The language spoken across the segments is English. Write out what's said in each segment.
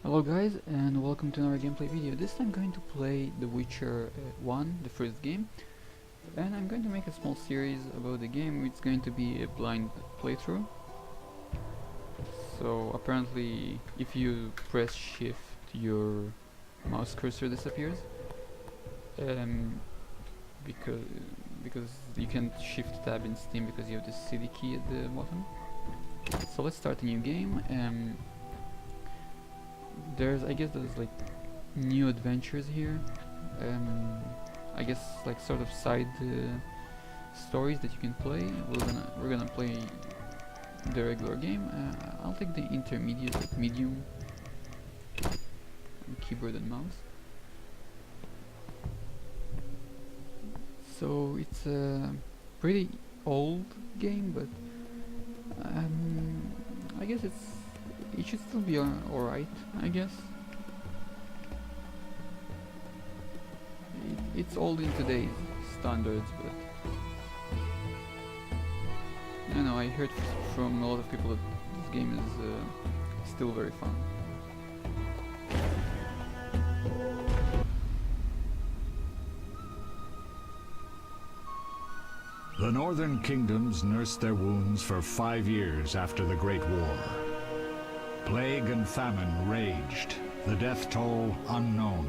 Hello guys and welcome to another gameplay video. This time I'm going to play The Witcher 1, the first game, and I'm going to make a small series about the game. It's going to be a blind playthrough. So apparently if you press shift your mouse cursor disappears, because you can't shift tab in Steam because you have the CD key at the bottom. So let's start a new game. I guess there's like new adventures here. I guess like sort of side stories that you can play. We're gonna play the regular game. I'll take the intermediate, like medium, keyboard and mouse. So it's a pretty old game, but I guess it should still be alright, I guess. It's old in today's standards, but I know I heard from a lot of people that this game is still very fun. The northern kingdoms nursed their wounds for 5 years after the Great War. Plague and famine raged, the death toll unknown.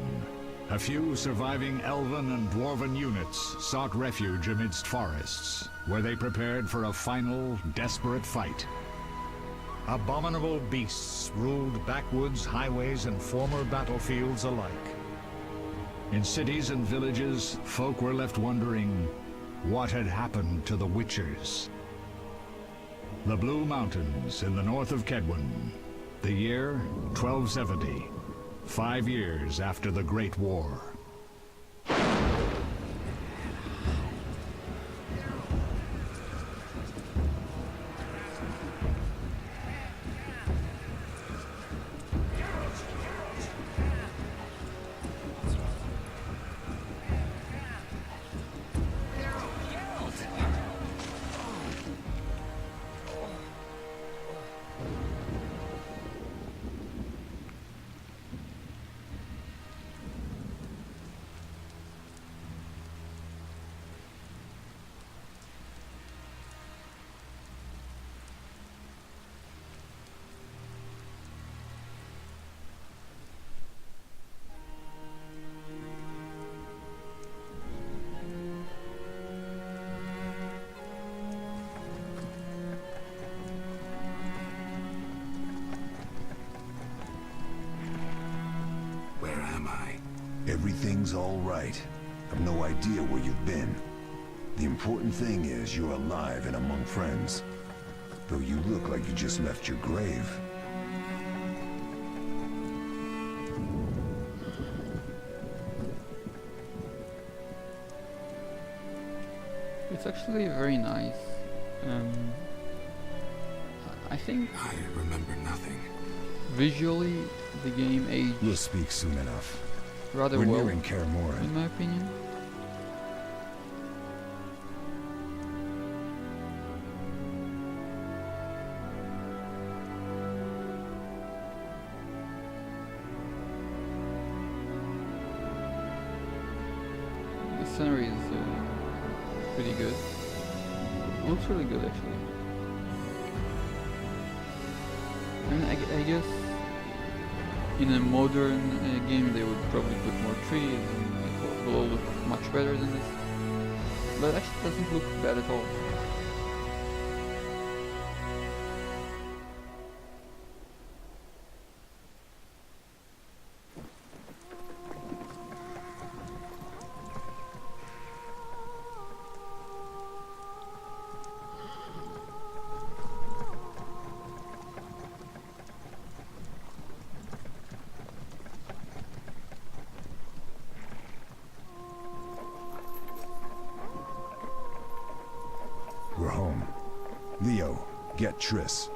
A few surviving elven and dwarven units sought refuge amidst forests, where they prepared for a final, desperate fight. Abominable beasts ruled backwoods, highways, and former battlefields alike. In cities and villages, folk were left wondering what had happened to the Witchers. The Blue Mountains in the north of Kedwen. The year 1270, 5 years after the Great War. Everything's all right. I've no idea where you've been. The important thing is you're alive and among friends. Though you look like you just left your grave. It's actually very nice. I think I remember nothing. visually the game aged We'll speak soon enough. rather We're well, nearing Kaer Morhen. in my opinion. The scenery is pretty good. Looks really good actually. I mean, I guess in a modern game they would probably put more trees and it will all look much better than this. But actually it doesn't look bad at all. We're home. Leo, get Triss.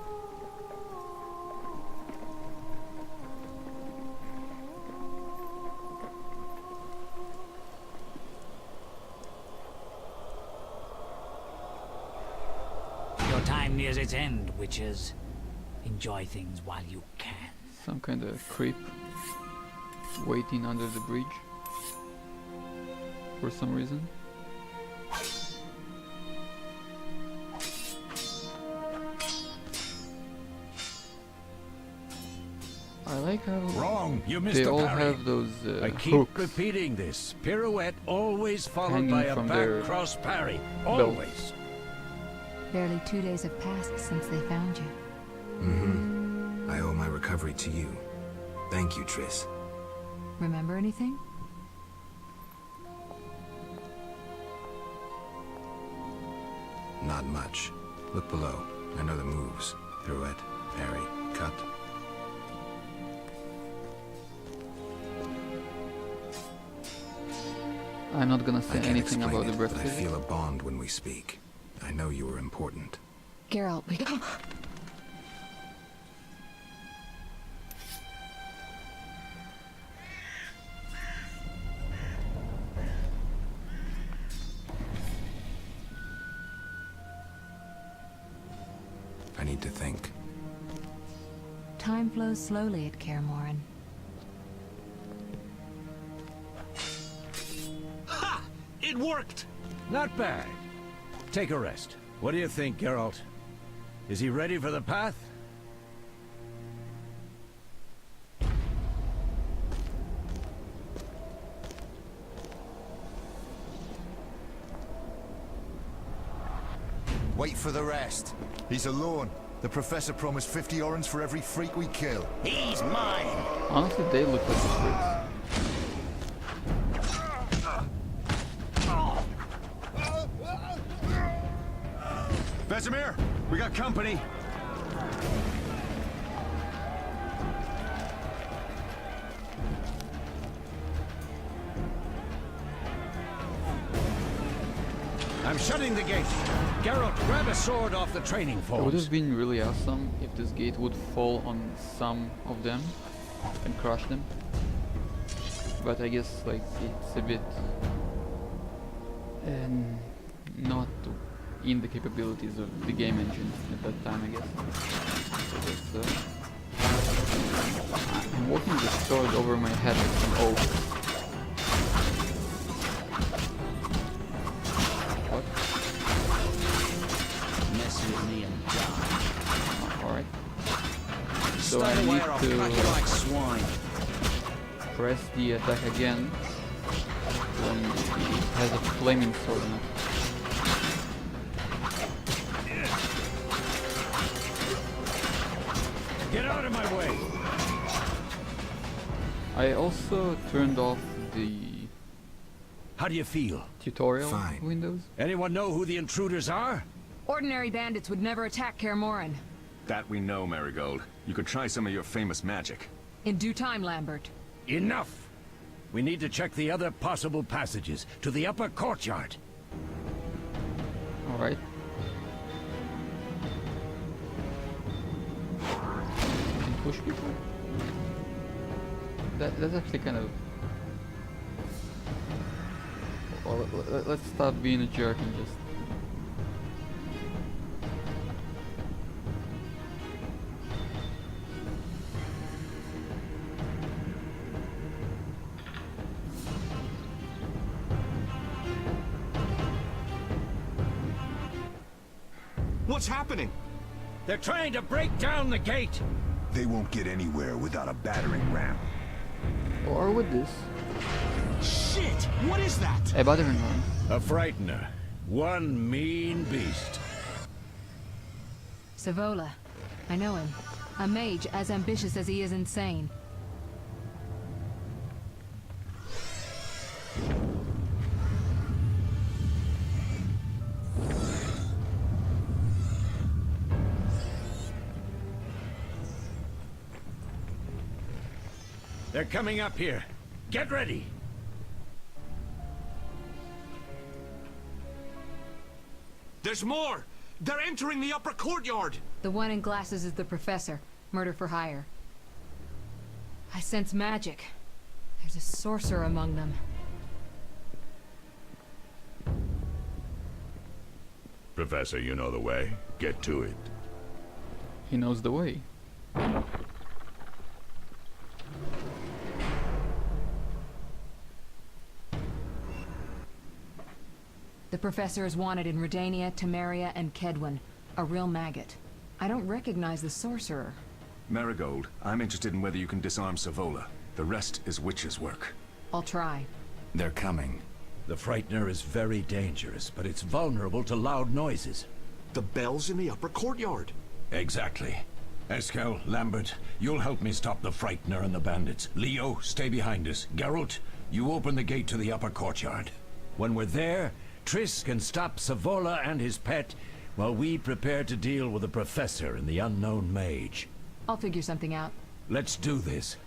Your time nears its end, witches. Enjoy things while you can. some kind of creep waiting under the bridge for some reason. I like how Wrong, you missed they the all parry. have those I keep hooks repeating this. Pirouette always followed hanging by a from back their cross parry. belts. Always. Barely 2 days have passed since they found you. Mm-hmm. I owe my recovery to you. Thank you, Triss. Remember anything? Not much. Look below. I know the moves. Pirouette, parry, cut. I'm not gonna I say can't anything explain about the it, breath but I physics. feel a bond when we speak. I know you were important. Geralt, we... I need to think. Time flows slowly at Kaer Morhen. Ha! It worked! Not bad. Take a rest. What do you think, Geralt? Is he ready for the path? Wait for the rest. He's alone. The Professor promised 50 orens for every freak we kill. He's mine! Honestly, they look like the freaks. Vesemir, we got company. I'm shutting the gate. Geralt, grab a sword off the training It would forms. have been really awesome if this gate would fall on some of them and crush them. But I guess like it's a bit not in the capabilities of the game engine at that time, I guess. So that's, I'm walking the sword over my head like some oak. What? Mess with me and die. Oh, alright. So Stay I away need or I'll cut you to like swine. press the attack again when it has a flaming sword on it. Get out of my way! I also turned off the How do you feel? tutorial Fine. windows. Anyone know who the intruders are? Ordinary bandits would never attack Kaer Morhen. That we know, Marigold. You could try some of your famous magic. In due time, Lambert. Enough! We need to check the other possible passages to the upper courtyard. Alright. Can push people? That's actually kind of... Well, let's stop being a jerk and just... What's happening? They're trying to break down the gate! They won't get anywhere without a battering ram. Or with this. Shit! What is that? A battering ram. A frightener. One mean beast. Savola. I know him. A mage as ambitious as he is insane. They're coming up here. Get ready! There's more! They're entering the upper courtyard! The one in glasses is the Professor. Murder for hire. I sense magic. There's a sorcerer among them. Professor, you know the way. Get to it. He knows the way. The professor is wanted in Redania, Temeria, and Kedwen. A real maggot. I don't recognize the sorcerer. Marigold, I'm interested in whether you can disarm Savola. The rest is witch's work. I'll try. They're coming. The Frightener is very dangerous, but it's vulnerable to loud noises. The bell's in the upper courtyard. Exactly. Eskel, Lambert, you'll help me stop the Frightener and the bandits. Leo, stay behind us. Geralt, you open the gate to the upper courtyard. When we're there, Triss can stop Savola and his pet, while we prepare to deal with the Professor and the unknown mage. I'll figure something out. Let's do this.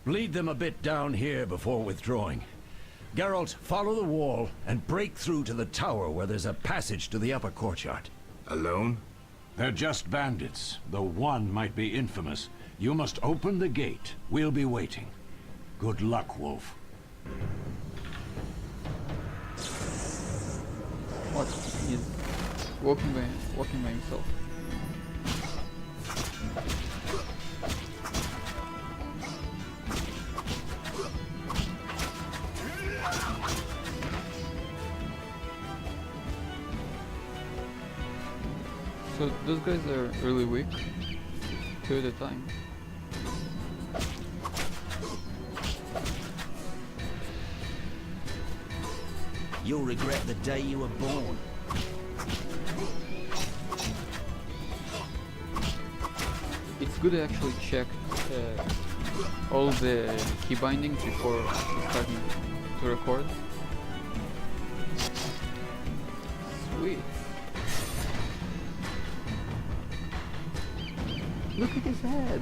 Lead them a bit down here before withdrawing. Geralt, follow the wall and break through to the tower where there's a passage to the upper courtyard. Alone? They're just bandits, though one might be infamous. You must open the gate. We'll be waiting. Good luck, Wolf. What? He's walking by himself. So those guys are really weak, 2 at a time. You'll regret the day you were born. It's good to actually check all the key bindings before starting to record. Sweet. Look at his head!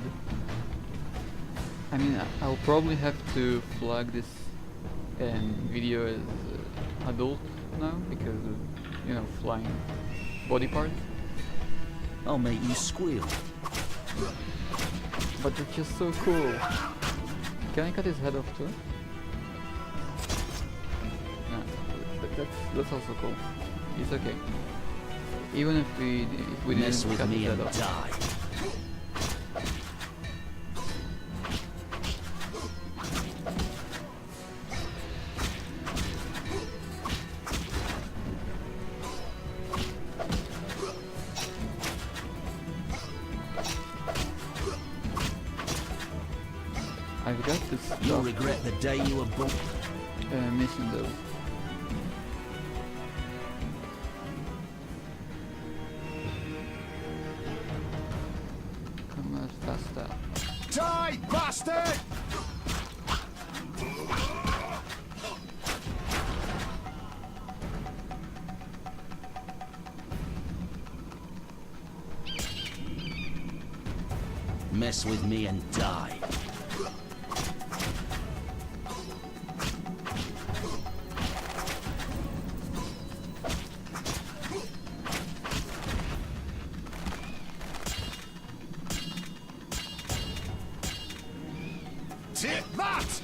I mean, I'll probably have to flag this video as adult now, because of, you know, flying body parts. I'll make you squeal. But it's just so cool. Can I cut his head off too? No, that's also cool. It's okay. Even if we Mess didn't with cut me his head and off. die. I've got this You'll stuff, regret the day you were born. missing those. Come on, faster. Die, bastard! Mess with me and die. Take that!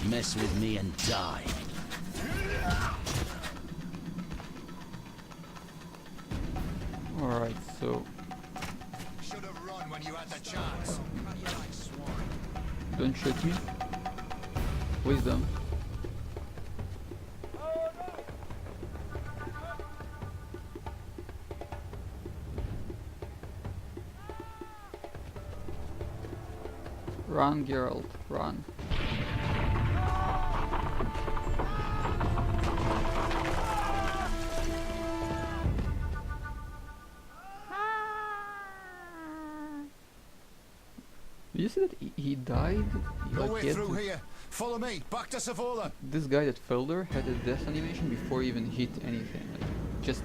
Mess with me and die. Alright, so Should have run when you had the chance. don't shoot me. Wisdom. Run, Geralt, run. Did you see that he died? No Like, way he had through to- here. Follow me. Back to Savola. This guy that fell there had a death animation before he even hit anything. Like, just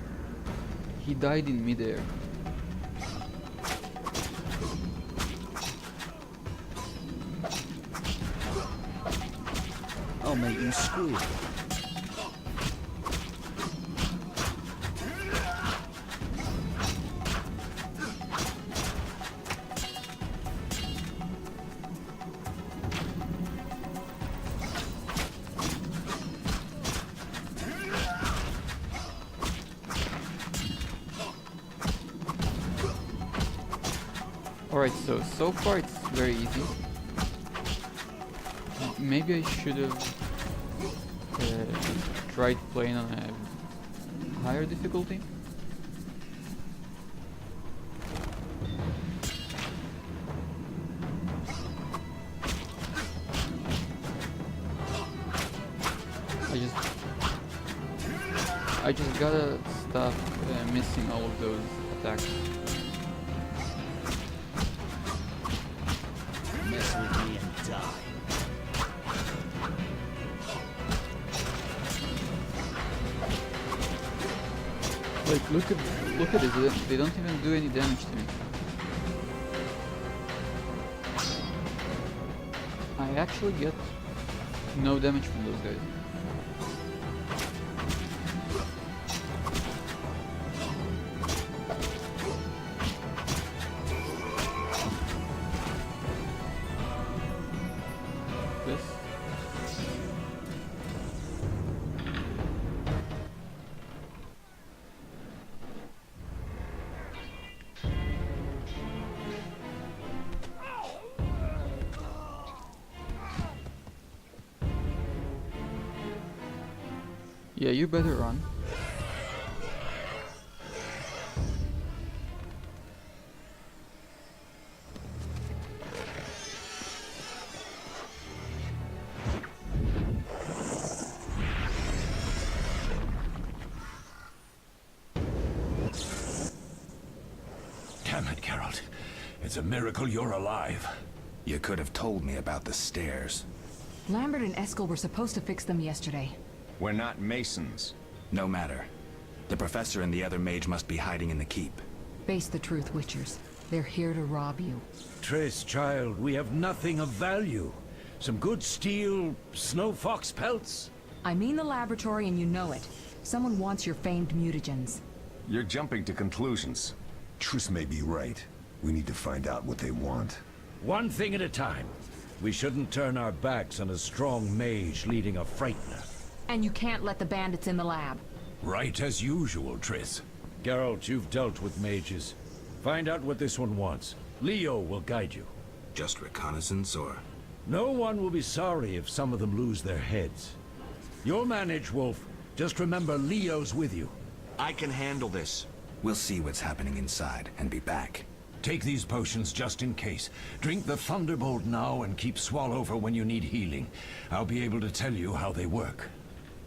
he died in midair. I'll make you squeal. Alright, so far it's very easy. Maybe I should have tried playing on a higher difficulty. I just gotta stop missing all of those attacks. Mess with me and die. Like, look at it. They don't even do any damage to me. I actually get no damage from those guys. This. Yeah, you better run. Damn it, Geralt. It's a miracle you're alive. You could have told me about the stairs. Lambert and Eskel were supposed to fix them yesterday. We're not masons. No matter. The professor and the other mage must be hiding in the keep. Face the truth, Witchers. They're here to rob you. Triss, child, we have nothing of value. Some good steel, snow fox pelts. I mean the laboratory and you know it. Someone wants your famed mutagens. You're jumping to conclusions. Triss may be right. We need to find out what they want. One thing at a time. We shouldn't turn our backs on a strong mage leading a frightener. And you can't let the bandits in the lab. Right as usual, Triss. Geralt, you've dealt with mages. Find out what this one wants. Leo will guide you. Just reconnaissance, or...? No one will be sorry if some of them lose their heads. You'll manage, Wolf. Just remember Leo's with you. I can handle this. We'll see what's happening inside, and be back. Take these potions just in case. Drink the Thunderbolt now and keep Swallover when you need healing. I'll be able to tell you how they work.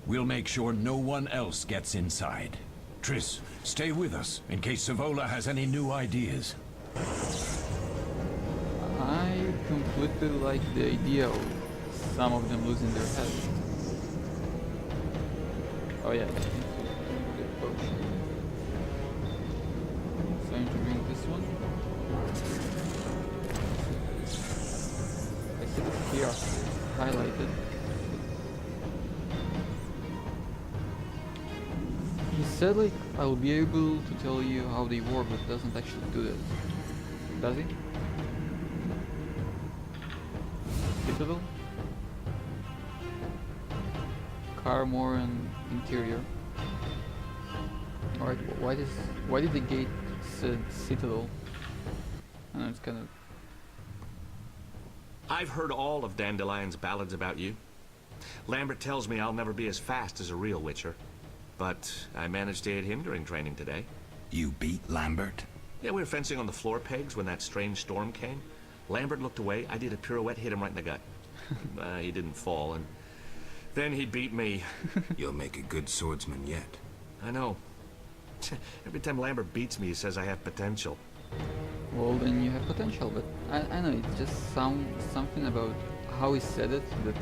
We'll make sure no one else gets inside. Triss, stay with us in case Savola has any new ideas. I completely like the idea of some of them losing their heads. Oh yeah, the potion. So I'm to drink this one. I see the kiosk highlighted. He said like I'll be able to tell you how they work, but doesn't actually do that. Does he? Citadel? Carmoran interior. Alright, why did the gate said Citadel? I know it's kind of... I've heard all of Dandelion's ballads about you. Lambert tells me I'll never be as fast as a real Witcher. But I managed to hit him during training today. You beat Lambert? Yeah, we were fencing on the floor pegs when that strange storm came. Lambert looked away, I did a pirouette, hit him right in the gut. He didn't fall, and then he beat me. You'll make a good swordsman yet. I know. Every time Lambert beats me, he says I have potential. Well, then you have potential, but I know, it just sounds something about how he said it that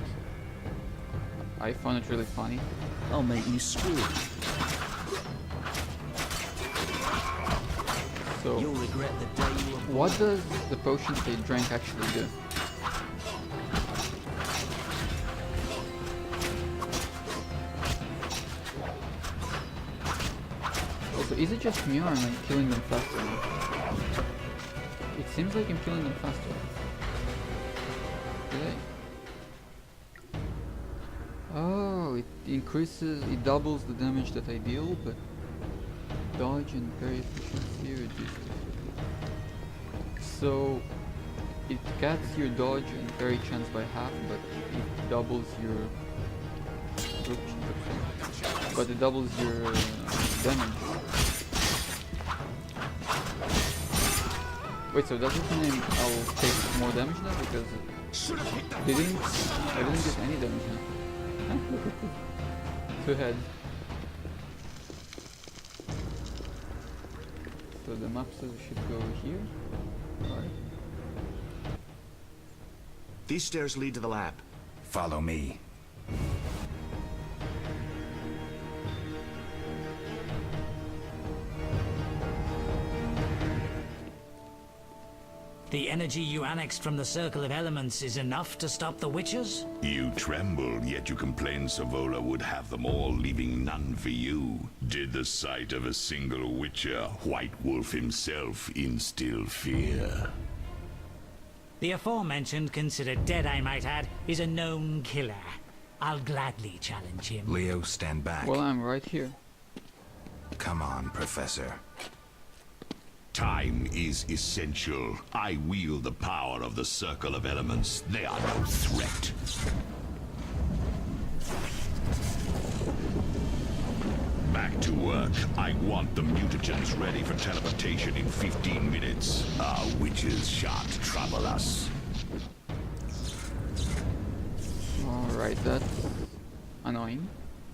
I found it really funny. I'll make you scream. So, You'll regret the day you were born. what does the potions they drank actually do? Also, is it just me or am I killing them faster now? It seems like I'm killing them faster. Did I? Oh, it increases, it doubles the damage that I deal, but dodge and parry efficiency reduced to 50. So it caps your dodge and parry chance by half, but it doubles your damage. Wait, so does it mean I'll take more damage now? Because I didn't get any damage now. Huh? Look at this. 2 heads. So the map says we should go here. Alright. These stairs lead to the lab. Follow me. The energy you annexed from the Circle of Elements is enough to stop the Witchers? You tremble, yet you complain Savola would have them all, leaving none for you. Did the sight of a single Witcher, White Wolf himself, instill fear? The aforementioned, considered dead I might add, is a known killer. I'll gladly challenge him. Leo, stand back. Well, I'm right here. Come on, Professor. Time is essential. I wield the power of the Circle of Elements. They are no threat. Back to work. I want the mutagens ready for teleportation in 15 minutes. Our witches shan't trouble us. Alright, that's annoying.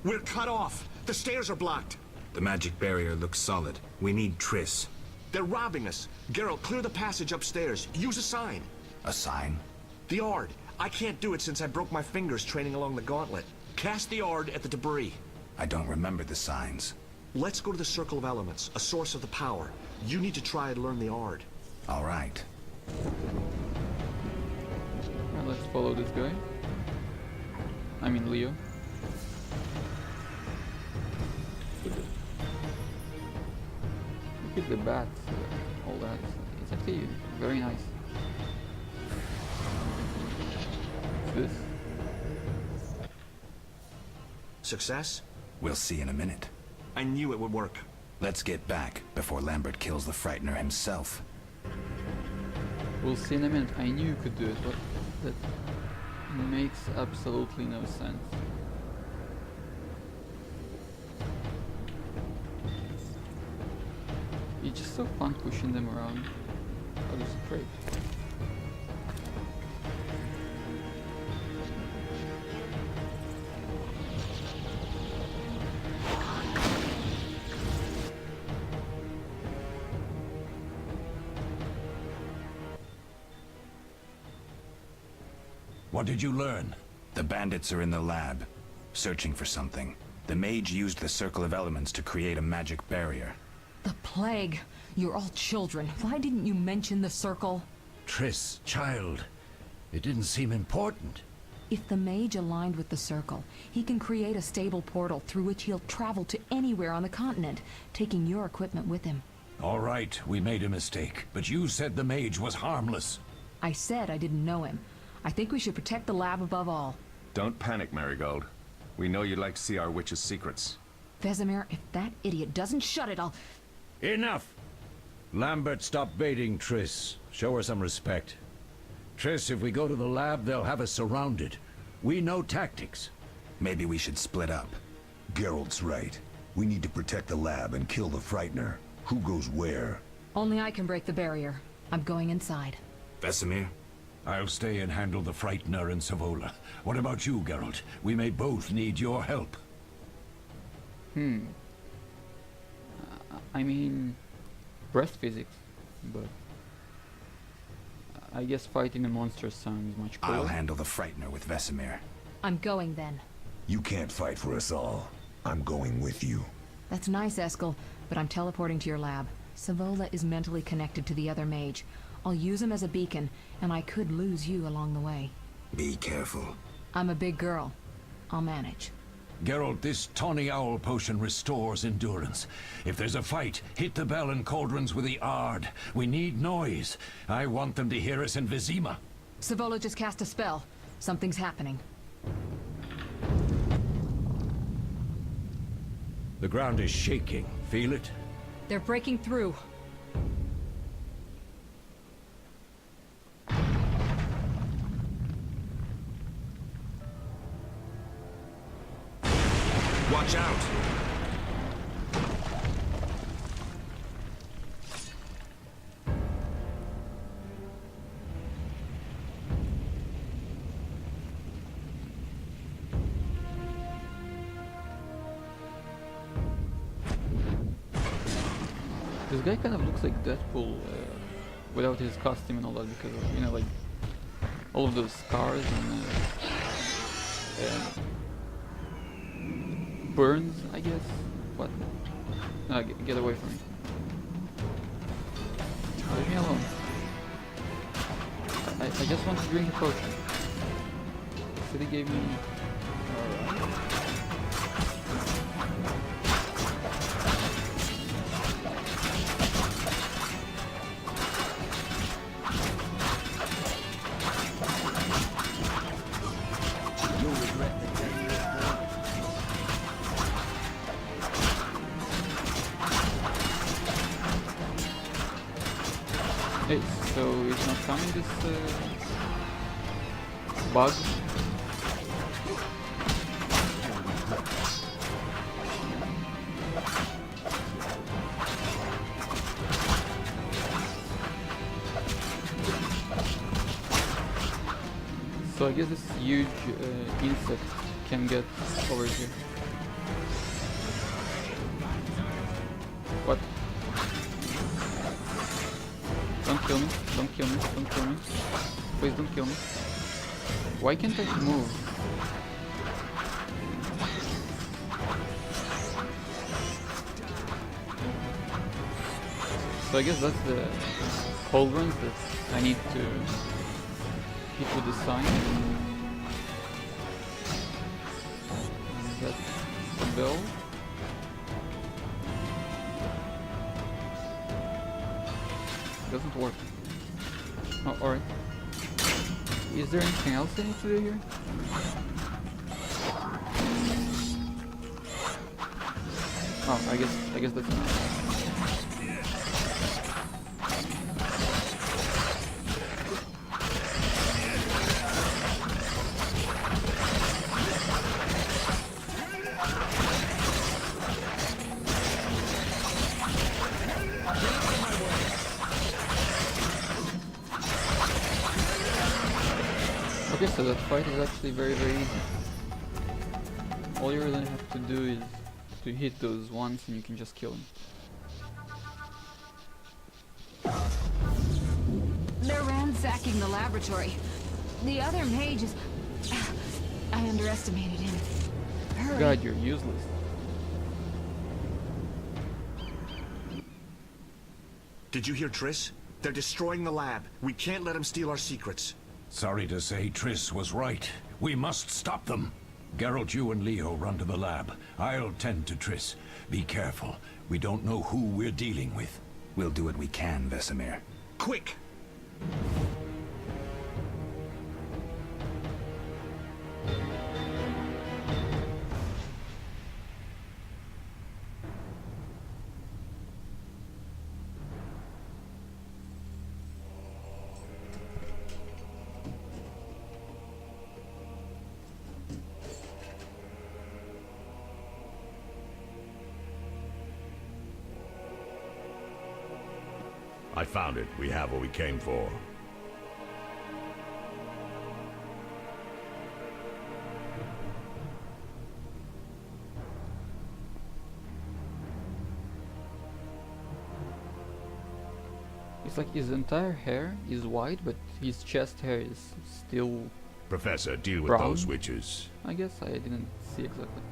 We're cut off. The stairs are blocked. The magic barrier looks solid. We need Triss. They're robbing us. Geralt, clear the passage upstairs. Use a sign. A sign? The Ard. I can't do it since I broke my fingers training along the gauntlet. Cast the Ard at the debris. I don't remember the signs. Let's go to the Circle of Elements, a source of the power. You need to try and learn the Ard. All right. Well, let's follow this guy. I mean Leo. Look at the bats, all that. It's actually very nice. What's this? Success? We'll see in a minute. I knew it would work. Let's get back before Lambert kills the Frightener himself. We'll see in a minute. I knew you could do it, but that makes absolutely no sense. It's just so fun pushing them around. Oh, this is great. What did you learn? The bandits are in the lab, searching for something. The mage used the Circle of Elements to create a magic barrier. The plague. You're all children. Why didn't you mention the circle? Triss, child. It didn't seem important. If the mage aligned with the circle, he can create a stable portal through which he'll travel to anywhere on the continent, taking your equipment with him. All right, we made a mistake, but you said the mage was harmless. I said I didn't know him. I think we should protect the lab above all. Don't panic, Marigold. We know you'd like to see our witch's secrets. Vesemir, if that idiot doesn't shut it, I'll... Enough! Lambert, stop baiting Triss. Show her some respect. Triss, if we go to the lab, they'll have us surrounded. We know tactics. Maybe we should split up. Geralt's right. We need to protect the lab and kill the Frightener. Who goes where? Only I can break the barrier. I'm going inside. Vesemir? I'll stay and handle the Frightener and Savola. What about you, Geralt? We may both need your help. I mean, breath physics, but I guess fighting a monster sounds much cooler. I'll handle the Frightener with Vesemir. I'm going then. You can't fight for us all. I'm going with you. That's nice, Eskel, but I'm teleporting to your lab. Savola is mentally connected to the other mage. I'll use him as a beacon, and I could lose you along the way. Be careful. I'm a big girl. I'll manage. Geralt, this tawny owl potion restores endurance. If there's a fight, hit the bell and cauldrons with the Ard. We need noise. I want them to hear us in Vizima. Savola just cast a spell. Something's happening. The ground is shaking. Feel it? They're breaking through. Watch out! This guy kind of looks like Deadpool without his costume and all that, because of, you know, like all of those scars and burns, I guess. What? No, get away from me. Leave me alone. I just want to drink a potion. City gave me... Alright. Hey, so it's not coming, this bug? So I guess this huge insect can get over here. What? Don't kill me, don't kill me, don't kill me. Please don't kill me. Why can't I move? So I guess that's the pauldrons that I need to hit with the sign. And that's the bell. Doesn't work. Oh, alright. Is there anything else I need to do here? Oh, I guess that's enough. Okay, so that fight is actually very easy. All you really have to do is to hit those once and you can just kill them. They're ransacking the laboratory. The other mage is... I underestimated him. Hurry. God, you're useless. Did you hear Triss? They're destroying the lab. We can't let them steal our secrets. Sorry to say, Triss was right. We must stop them. Geralt, you and Leo run to the lab. I'll tend to Triss. Be careful. We don't know who we're dealing with. We'll do what we can, Vesemir. Quick! I found it. We have what we came for. It's like his entire hair is white, but his chest hair is still Professor, deal with brown? those witches. I guess I didn't see exactly.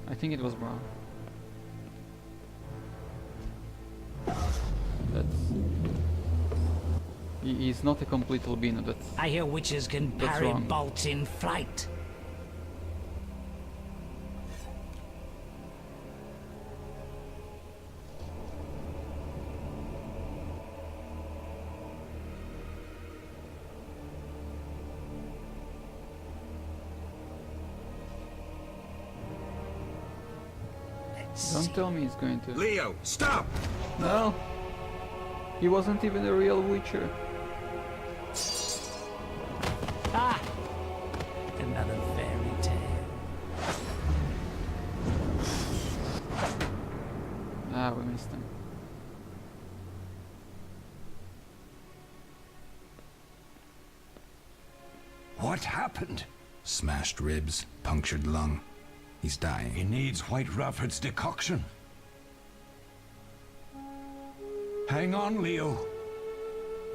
I think it was brown. That's... He's not a complete albino, that's... I hear witches can That's parry wrong. bolts in flight. Don't tell me he's going to... Leo, stop! No! He wasn't even a real witcher. Ah! Another fairy tale. What happened? Smashed ribs, punctured lung. He's dying. He needs White Rafford's decoction. Hang on, Leo.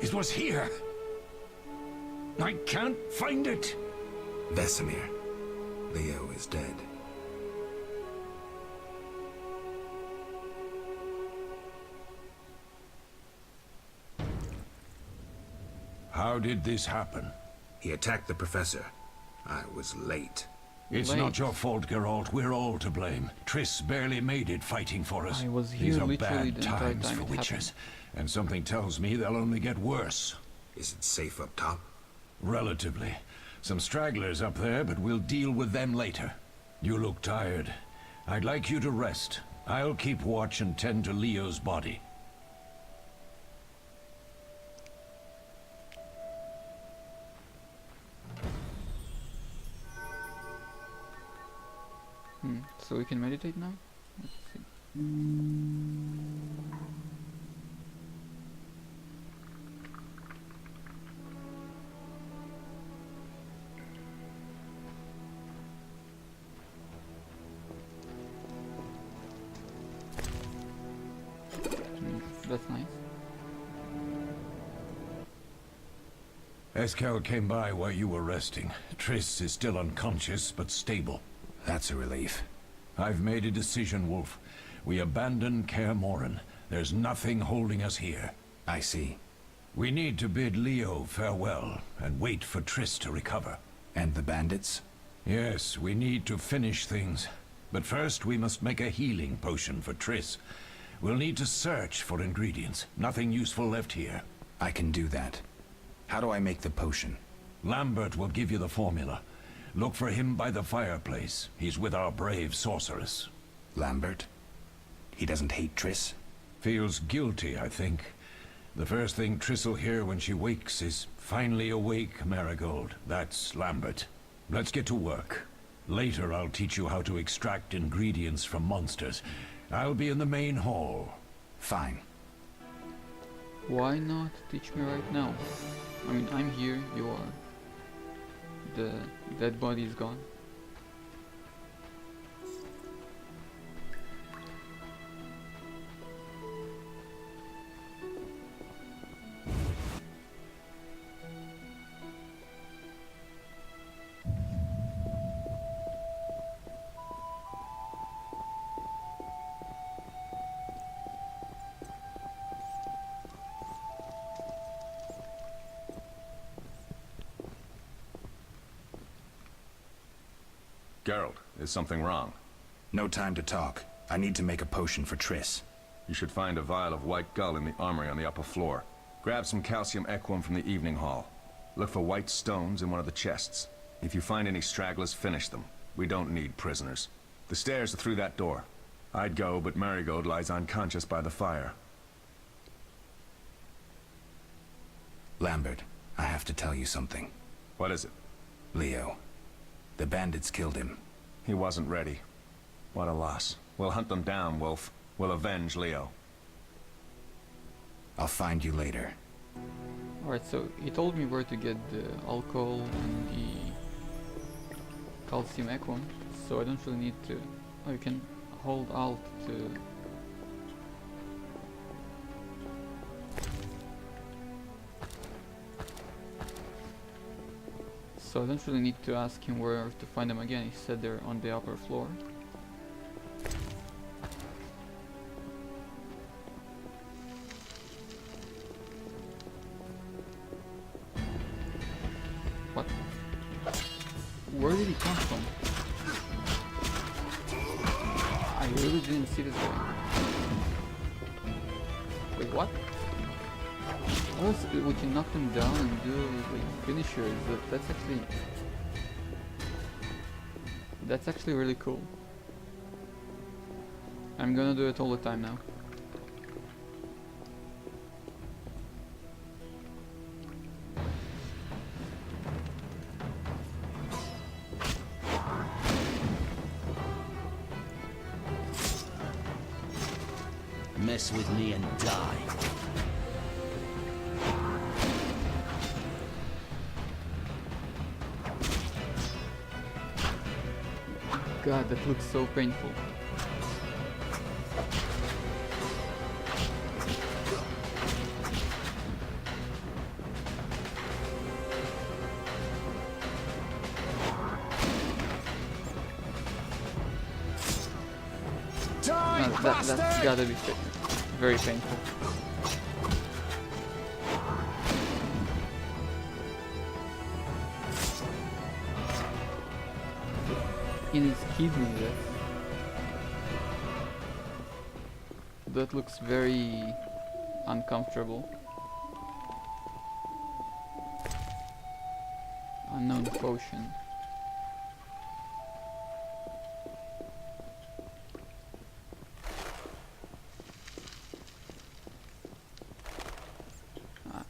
It was here. I can't find it. Vesemir. Leo is dead. How did this happen? He attacked the professor. I was late. It's not your fault, Geralt. We're all to blame. Triss barely made it fighting for us. I was These here are literally bad the entire times time for it witchers. happened. And something tells me they'll only get worse. Is it safe up top? Relatively. Some stragglers up there, but we'll deal with them later. You look tired. I'd like you to rest. I'll keep watch and tend to Leo's body. So we can meditate now? Let's see. That's nice. Eskel came by while you were resting. Triss is still unconscious, but stable. That's a relief. I've made a decision, Wolf. We abandon Kaer Morhen. There's nothing holding us here. I see. We need to bid Leo farewell, and wait for Triss to recover. And the bandits? Yes, we need to finish things. But first we must make a healing potion for Triss. We'll need to search for ingredients. Nothing useful left here. I can do that. How do I make the potion? Lambert will give you the formula. Look for him by the fireplace. He's with our brave sorceress. Lambert? He doesn't hate Triss? Feels guilty, I think. The first thing Triss'll hear when she wakes is, "Finally awake, Marigold." That's Lambert. Let's get to work. Later I'll teach you how to extract ingredients from monsters. I'll be in the main hall. Fine. Why not teach me right now? I mean, I'm here, you are. The dead body is gone. Geralt, is something wrong? No time to talk. I need to make a potion for Triss. You should find a vial of white gull in the armory on the upper floor. Grab some calcium equum from the evening hall. Look for white stones in one of the chests. If you find any stragglers, finish them. We don't need prisoners. The stairs are through that door. I'd go, but Marigold lies unconscious by the fire. Lambert, I have to tell you something. What is it? Leo. The bandits killed him. He wasn't ready. What a loss. We'll hunt them down, Wolf. We'll avenge Leo. I'll find you later. Alright, so he told me where to get the alcohol and the calcium equum, so I don't really need to... Oh, you can hold Alt to... So I don't really need to ask him where to find them again. He said they're on the upper floor. What? Where did he come from? I really didn't see this guy. Wait, what? Also, we can knock them down and do like finishers. That's actually really cool. I'm gonna do it all the time now. Mess with me and die. God, that looks so painful. That's gotta be very painful. In his kidney, that looks very uncomfortable. Unknown potion.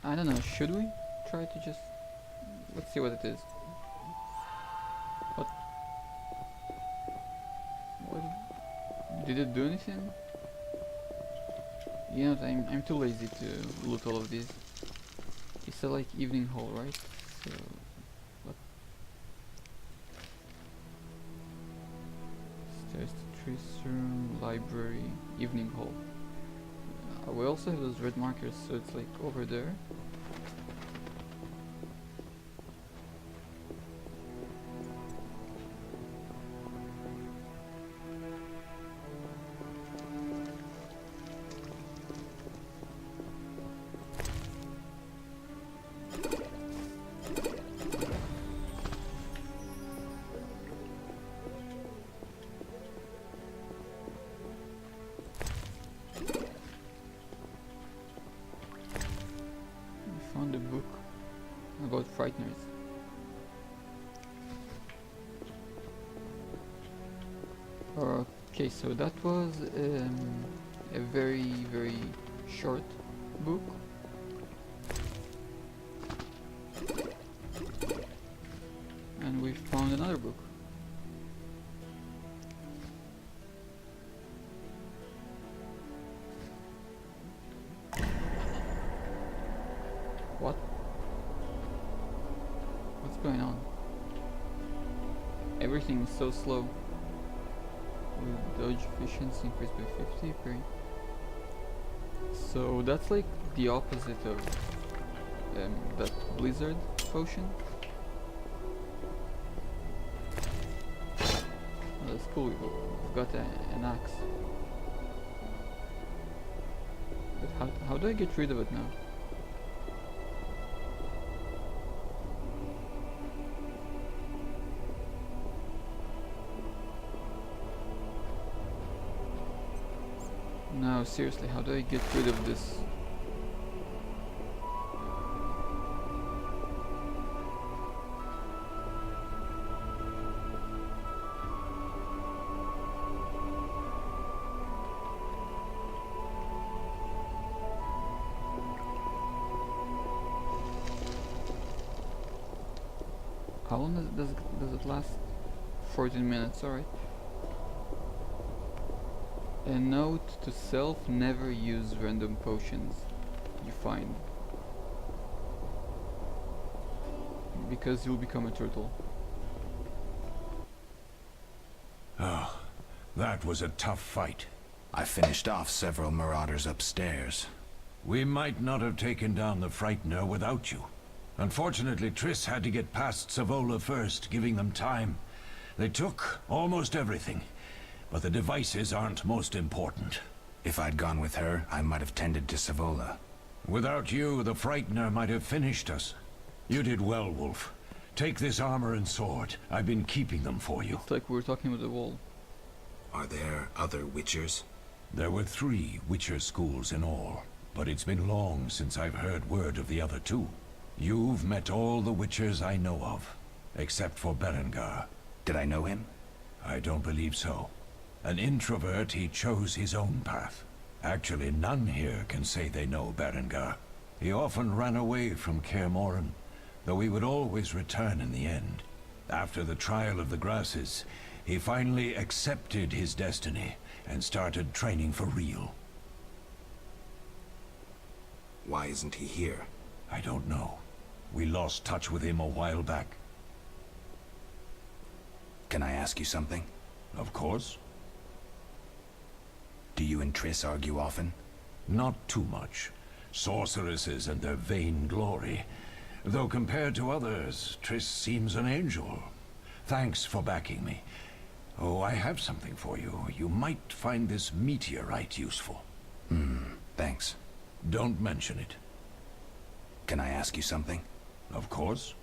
I don't know, should we try to just... Let's see what it is. What? Did it do anything? You know, I'm too lazy to loot all of these. It's a like evening hall, right? So... What? Stairs to trees room, library, evening hall. We also have those red markers, so it's like over there. Found a book about frighteners. Okay, so that was a very short book. And we found another book. What? What's going on? Everything is so slow. With dodge efficiency increased by 50. Great. So that's like the opposite of that blizzard potion. Oh, that's cool. We've got an axe. But how do I get rid of it now? No, seriously, how do I get rid of this? How long does it last? 14 minutes, alright. A note to self: never use random potions you find, because you'll become a turtle. Oh, that was a tough fight. I finished off several marauders upstairs. We might not have taken down the Frightener without you. Unfortunately, Triss had to get past Savola first, giving them time. They took almost everything. But the devices aren't most important. If I'd gone with her, I might have tended to Savola. Without you, the Frightener might have finished us. You did well, Wolf. Take this armor and sword. I've been keeping them for you. It's like we were talking with the wall. Are there other Witchers? There were 3 Witcher schools in all, but it's been long since I've heard word of the other 2. You've met all the Witchers I know of, except for Berengar. Did I know him? I don't believe so. An introvert, he chose his own path. Actually, none here can say they know Berengar. He often ran away from Kaer Morhen, though he would always return in the end. After the trial of the grasses, he finally accepted his destiny and started training for real. Why isn't he here? I don't know. We lost touch with him a while back. Can I ask you something? Of course. Do you and Triss argue often? Not too much. Sorceresses and their vain glory. Though compared to others, Triss seems an angel. Thanks for backing me. Oh, I have something for you. You might find this meteorite useful. Thanks. Don't mention it. Can I ask you something? Of course.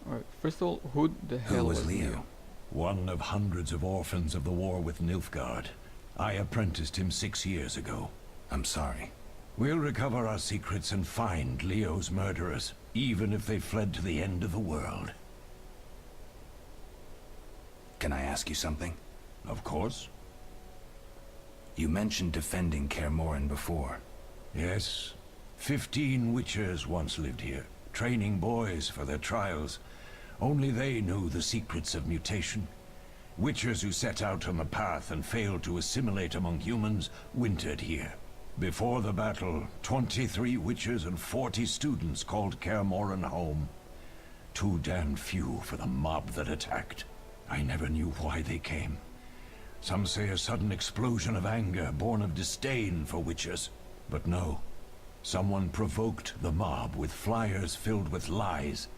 Alright, first of all, who the hell was Leo? One of hundreds of orphans of the war with Nilfgaard. I apprenticed him 6 years ago. I'm sorry. We'll recover our secrets and find Leo's murderers, even if they fled to the end of the world. Can I ask you something? Of course. You mentioned defending Kaer Morhen before. Yes. 15 witchers once lived here, training boys for their trials. Only they knew the secrets of mutation. Witchers who set out on the path and failed to assimilate among humans wintered here. Before the battle, 23 witchers and 40 students called Kaer Morhen home. Too damned few for the mob that attacked. I never knew why they came. Some say a sudden explosion of anger born of disdain for witchers. But no. Someone provoked the mob with flyers filled with lies.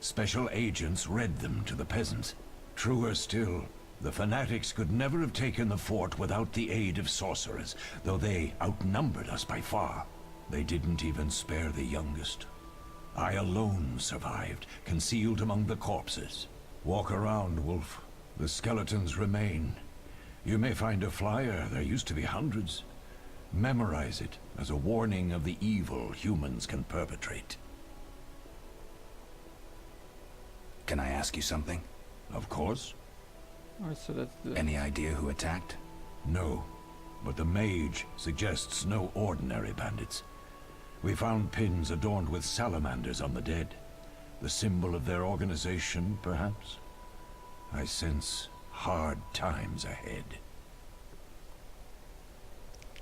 Special agents read them to the peasants. Truer still, the fanatics could never have taken the fort without the aid of sorcerers, though they outnumbered us by far. They didn't even spare the youngest. I alone survived, concealed among the corpses. Walk around, Wolf. The skeletons remain. You may find a flyer, there used to be hundreds. Memorize it as a warning of the evil humans can perpetrate. Can I ask you something? Of course. Alright, so that's the... Any idea who attacked? No, but the mage suggests no ordinary bandits. We found pins adorned with salamanders on the dead. The symbol of their organization, perhaps? I sense hard times ahead.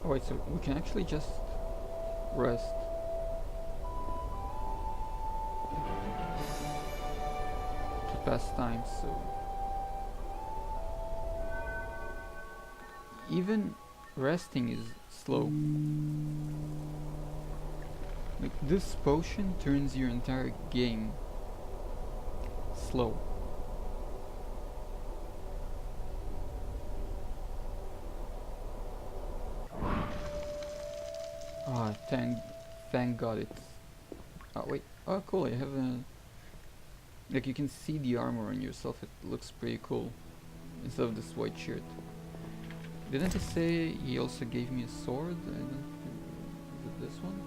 Oh wait, so we can actually just rest. To pass time, so... Even resting is slow. Like, this potion turns your entire game slow. Ah, thank God it's... Oh wait, oh cool, I have a... Like, you can see the armor on yourself, it looks pretty cool. Instead of this white shirt. Didn't he say he also gave me a sword? I don't... Is it this one?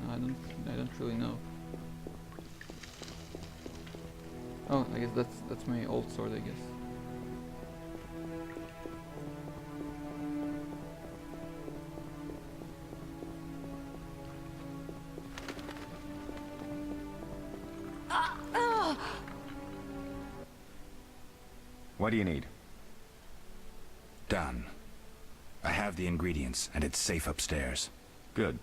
No, I don't really know. Oh, I guess that's my old sword, I guess. What do you need? Done. I have the ingredients, and it's safe upstairs. Good.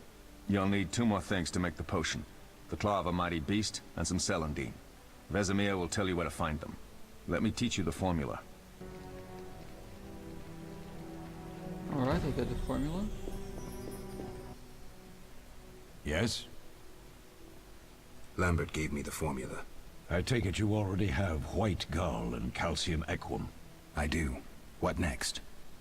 You'll need 2 more things to make the potion. The claw of a mighty beast, and some celandine. Vesemir will tell you where to find them. Let me teach you the formula. Alright, I got the formula. Yes? Lambert gave me the formula. I take it you already have white gall and calcium equum. I do. What next?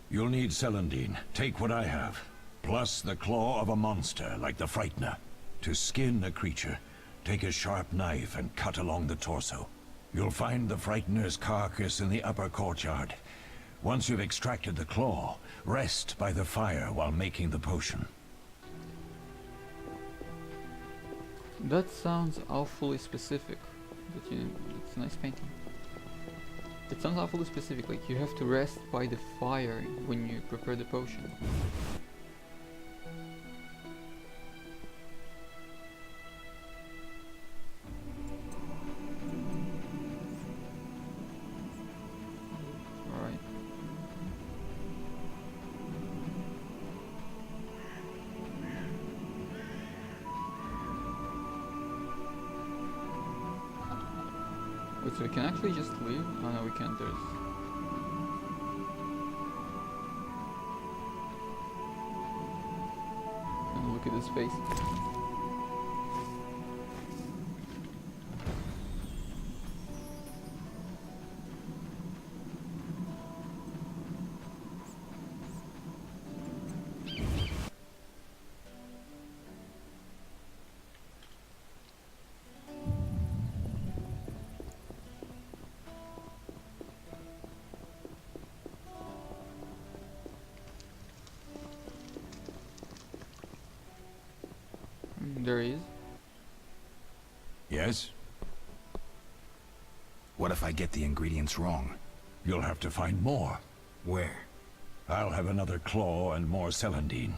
You'll need celandine. Take what I have. Plus the claw of a monster, like the Frightener. To skin a creature, take a sharp knife and cut along the torso. You'll find the Frightener's carcass in the upper courtyard. Once you've extracted the claw, rest by the fire while making the potion. That sounds awfully specific. But it's a nice painting. It sounds awfully specific, like you have to rest by the fire when you prepare the potion. Alright. Wait, so we can actually just leave? Oh no, we can't. There's... And look at his face. There he is. Yes? What if I get the ingredients wrong? You'll have to find more. Where? I'll have another claw and more celandine.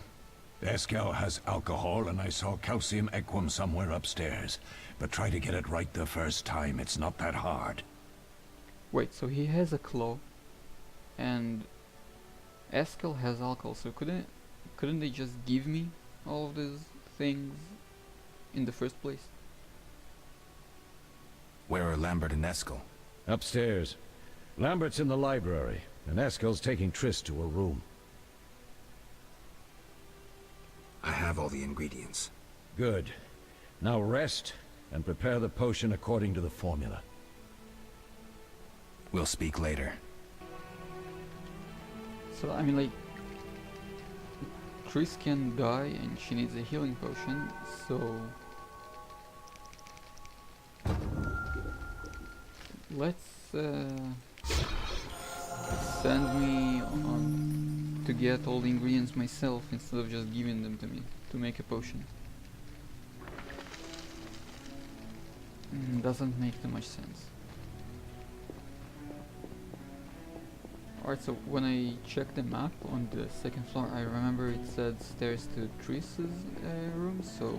Eskel has alcohol, and I saw calcium equum somewhere upstairs. But try to get it right the first time. It's not that hard. Wait, so he has a claw, and Eskel has alcohol. So couldn't they just give me all of these things in the first place? Where are Lambert and Eskel? Upstairs. Lambert's in the library, and Eskel's taking Triss to her room. I have all the ingredients. Good. Now rest, and prepare the potion according to the formula. We'll speak later. So, I mean, like, Triss can die and she needs a healing potion, so... Let's send me on to get all the ingredients myself instead of just giving them to me to make a potion. Doesn't make too much sense. Alright, so when I checked the map on the second floor, I remember it said stairs to Triss's room, so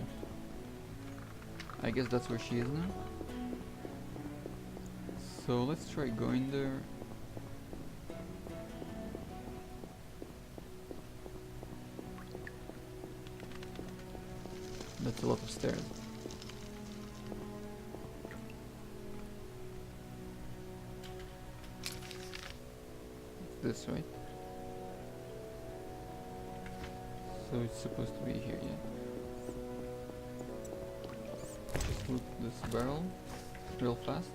I guess that's where she is now. So let's try going there. That's a lot of stairs. This, right? So it's supposed to be here, yeah. Just loot this barrel real fast.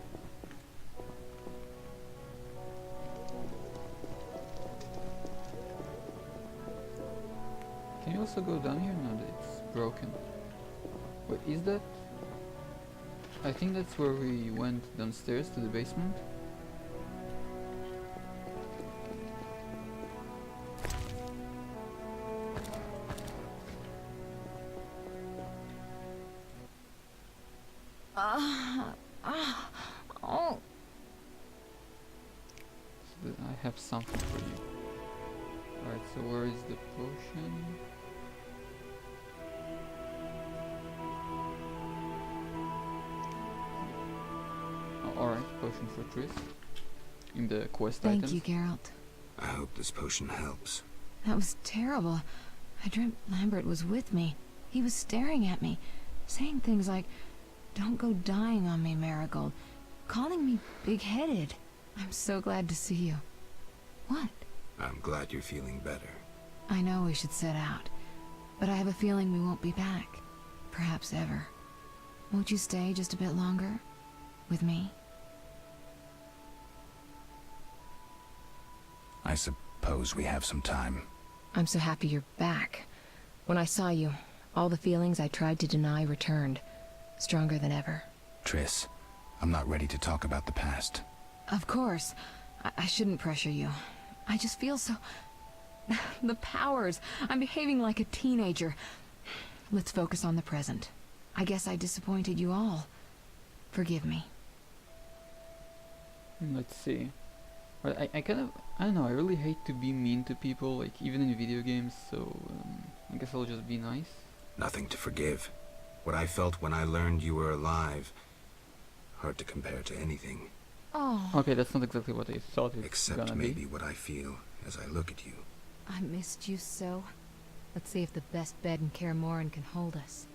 Can you also go down here? No, it's broken. Wait, is that? I think that's where we went downstairs to the basement. Oh. So I have something for you. Alright, so where is the potion? Oh, alright, potion for Triss. In the quest items. Thank you, Geralt. I hope this potion helps. That was terrible. I dreamt Lambert was with me. He was staring at me, saying things like, "Don't go dying on me, Marigold," calling me big-headed. I'm so glad to see you. What? I'm glad you're feeling better. I know we should set out, but I have a feeling we won't be back. Perhaps ever. Won't you stay just a bit longer? With me? I suppose we have some time. I'm so happy you're back. When I saw you, all the feelings I tried to deny returned, stronger than ever. Triss, I'm not ready to talk about the past. Of course. I shouldn't pressure you. I just feel so... the powers. I'm behaving like a teenager. Let's focus on the present. I guess I disappointed you all. Forgive me. Let's see. I kind of... I don't know, I really hate to be mean to people, like, even in video games, so... I guess I'll just be nice. Nothing to forgive. What I felt when I learned you were alive... hard to compare to anything. Oh. Okay, that's not exactly what I thought it was Except gonna maybe be. what I feel as I look at you. I missed you so. Let's see if the best bed in Kaer Morhen can hold us.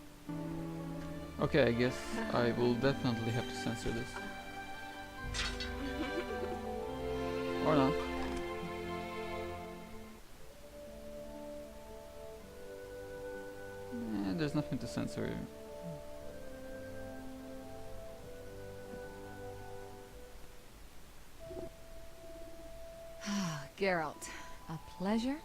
Okay, I guess I will definitely have to censor this. Or not. There's nothing to censor here. Geralt, a pleasure,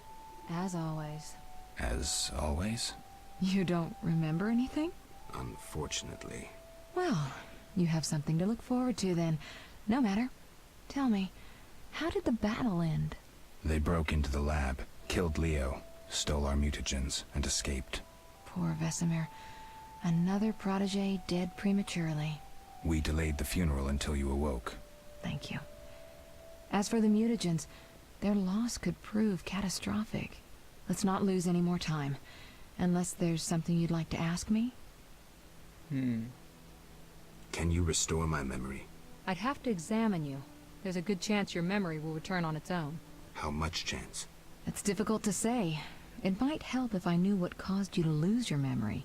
as always. As always? You don't remember anything? Unfortunately. Well, you have something to look forward to then. No matter. Tell me, how did the battle end? They broke into the lab, killed Leo, stole our mutagens, and escaped. Poor Vesemir. Another protege dead prematurely. We delayed the funeral until you awoke. Thank you. As for the mutagens, their loss could prove catastrophic. Let's not lose any more time. Unless there's something you'd like to ask me? Can you restore my memory? I'd have to examine you. There's a good chance your memory will return on its own. How much chance? It's difficult to say. It might help if I knew what caused you to lose your memory.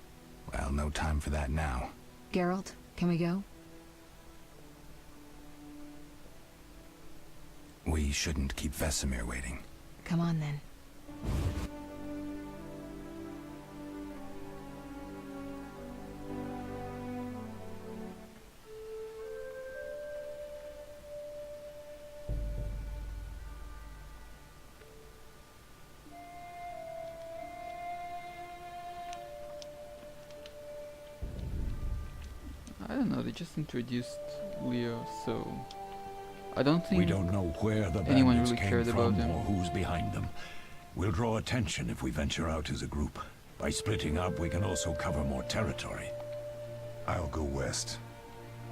Well, no time for that now. Geralt, can we go? We shouldn't keep Vesemir waiting. Come on then. I don't know, they just introduced Leo, so I don't think we don't know where the anyone bandits really came cared about from him. or who's behind them. We'll draw attention if we venture out as a group. By splitting up, we can also cover more territory. I'll go west.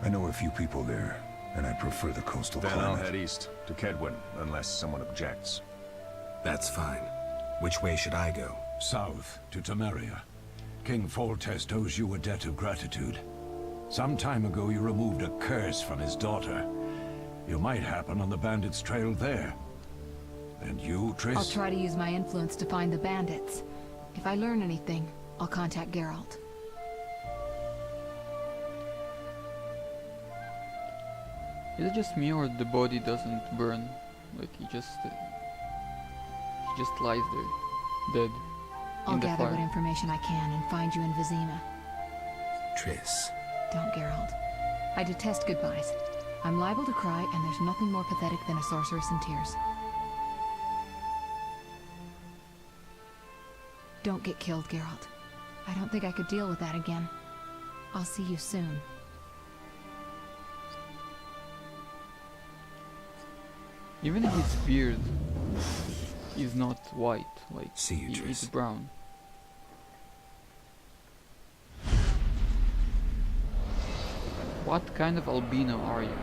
I know a few people there, and I prefer the coastal Then climate. I'll head east, to Kedwin, unless someone objects. That's fine. Which way should I go? South, to Temeria. King Foltest owes you a debt of gratitude. Some time ago you removed a curse from his daughter. You might happen on the bandits' trail there. And you, Triss? I'll try to use my influence to find the bandits. If I learn anything, I'll contact Geralt. Is it just me or the body doesn't burn? Like he just lies there, dead, I'll in the gather fire. what information I can and find you in Vizima. Triss. Don't, Geralt. I detest goodbyes. I'm liable to cry, and there's nothing more pathetic than a sorceress in tears. Don't get killed, Geralt. I don't think I could deal with that again. I'll see you soon. Even his beard is not white, like See you, it's Triss. brown. What kind of albino are you?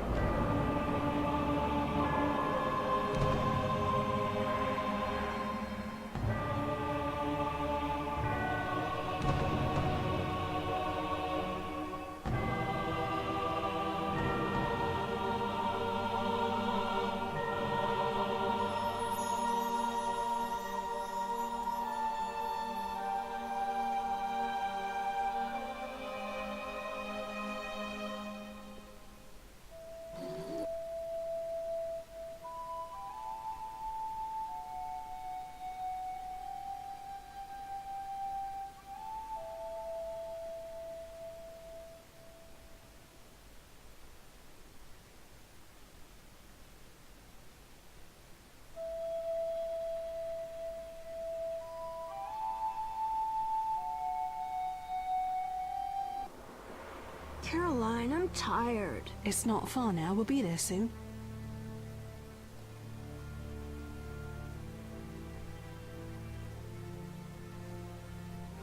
Caroline, I'm tired. It's not far now. We'll be there soon.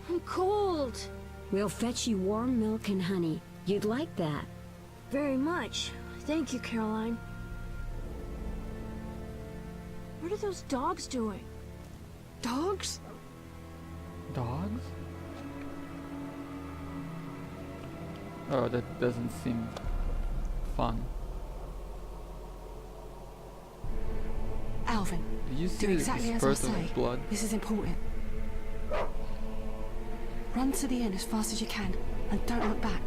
I'm cold. We'll fetch you warm milk and honey. You'd like that. Very much. Thank you, Caroline. What are those dogs doing? Dogs? Dogs? Oh, that doesn't seem fun. Alvin, Did you see do exactly the as I spurt say. of blood? This is important. Run to the inn as fast as you can, and don't look back.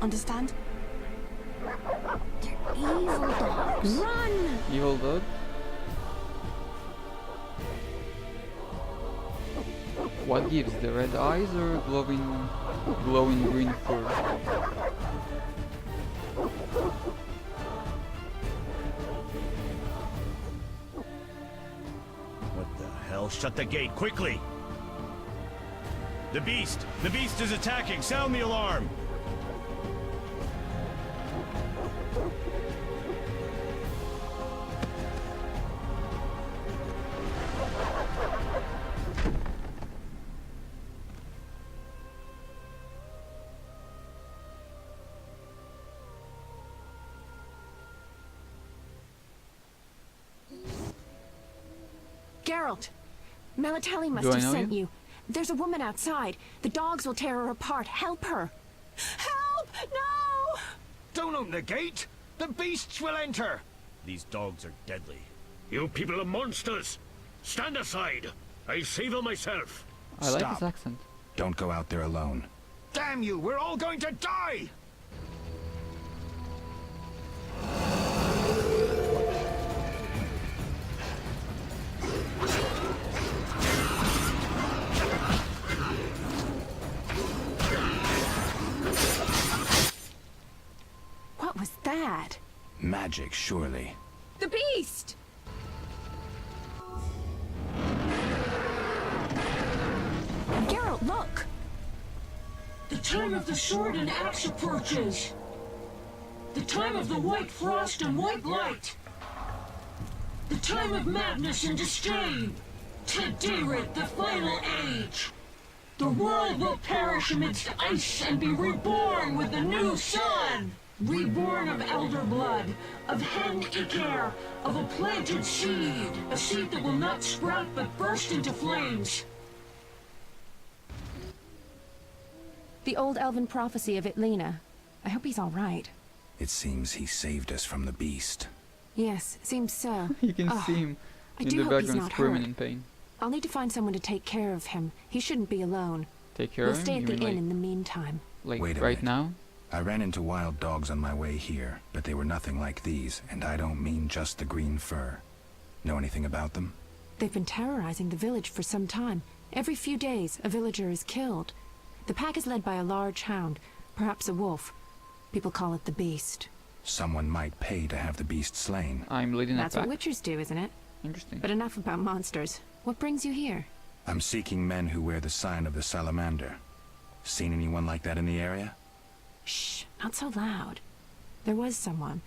Understand? Evil dogs. Run! Evil dog? What gives? The red eyes or glowing green fur? What the hell? Shut the gate, quickly! The beast! The beast is attacking! Sound the alarm! Geralt! Melatelli must Do I have know sent you? you. There's a woman outside. The dogs will tear her apart. Help her! Help! No! Don't open the gate! The beasts will enter! These dogs are deadly. You people are monsters! Stand aside! I'll save them myself! I like Stop. his accent. Don't go out there alone. Damn you! We're all going to die! What was that? Magic, surely. The beast! Geralt, look! The time of the sword and axe approaches. The time of the white frost and white light. The time of madness and disdain. Tedirit, the final age. The world will perish amidst ice and be reborn with the new sun. Reborn of elder blood, of hen Iker, of a planted seed. A seed that will not sprout but burst into flames. The old elven prophecy of Itlena. I hope he's all right. It seems he saved us from the beast. Yes, seems so. You can Oh, see him I in do the hope he's background not squirming hurt. in pain. I'll need to find someone to take care of him. He shouldn't be alone. Take care We'll of him? stay at You the mean inn like, in the meantime. like Wait a right minute. now? I ran into wild dogs on my way here, but they were nothing like these, and I don't mean just the green fur. Know anything about them? They've been terrorizing the village for some time. Every few days, a villager is killed. The pack is led by a large hound, perhaps a wolf. People call it the Beast. Someone might pay to have the beast slain. I'm leading a That's pack. what witchers do, isn't it? Interesting. But enough about monsters. What brings you here? I'm seeking men who wear the sign of the salamander. Seen anyone like that in the area? Shh, not so loud. There was someone,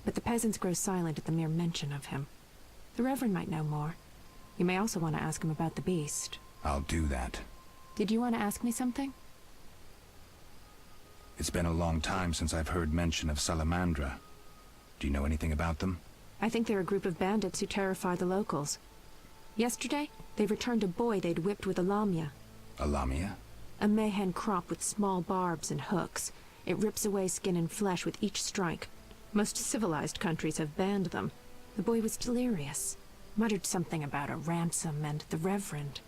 but the peasants grow silent at the mere mention of him. The Reverend might know more. You may also want to ask him about the beast. I'll do that. Did you want to ask me something? It's been a long time since I've heard mention of Salamandra. Do you know anything about them? I think they're a group of bandits who terrify the locals. Yesterday, they returned a boy they'd whipped with a lamia. A lamia? A mayhen crop with small barbs and hooks. It rips away skin and flesh with each strike. Most civilized countries have banned them. The boy was delirious. Muttered something about a ransom and the Reverend.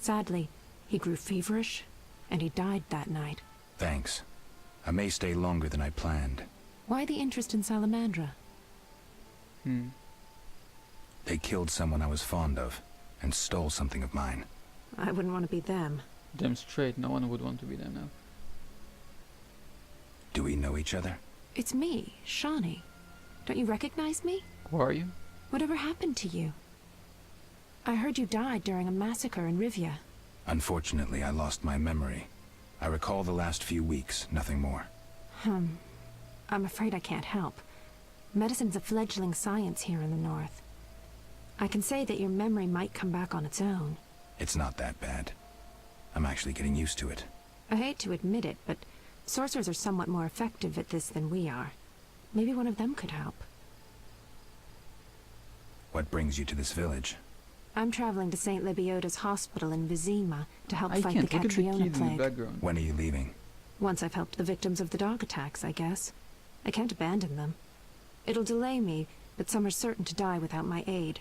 Sadly, he grew feverish, and he died that night. Thanks. I may stay longer than I planned. Why the interest in Salamandra? They killed someone I was fond of, and stole something of mine. I wouldn't want to be them. Damn straight, no one would want to be them now. Do we know each other? It's me, Shawnee. Don't you recognize me? Who are you? Whatever happened to you? I heard you died during a massacre in Rivia. Unfortunately, I lost my memory. I recall the last few weeks, nothing more. I'm afraid I can't help. Medicine's a fledgling science here in the north. I can say that your memory might come back on its own. It's not that bad. I'm actually getting used to it. I hate to admit it, but sorcerers are somewhat more effective at this than we are. Maybe one of them could help. What brings you to this village? I'm traveling to St. Libioda's hospital in Vizima to help I fight can't the look at the Catriona kid in the plague. background. When are you leaving? Once I've helped the victims of the dog attacks, I guess. I can't abandon them. It'll delay me, but some are certain to die without my aid.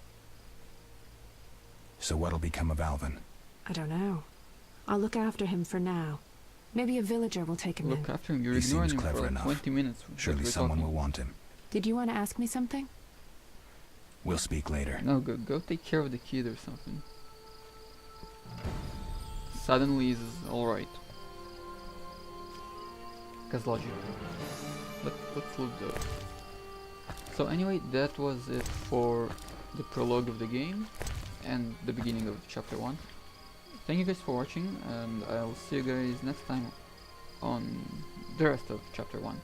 So what'll become of Alvin? I don't know. I'll look after him for now. Maybe a villager will take him in. Look after him, you're He ignoring seems him clever for like enough. 20 minutes. Surely we're someone talking. will want him. Did you want to ask me something? We'll speak later. No, go take care of the kid or something. Suddenly is alright. Cause logic. Let's look though. So anyway, that was it for the prologue of the game and the beginning of chapter 1. Thank you guys for watching, and I will see you guys next time on the rest of chapter 1.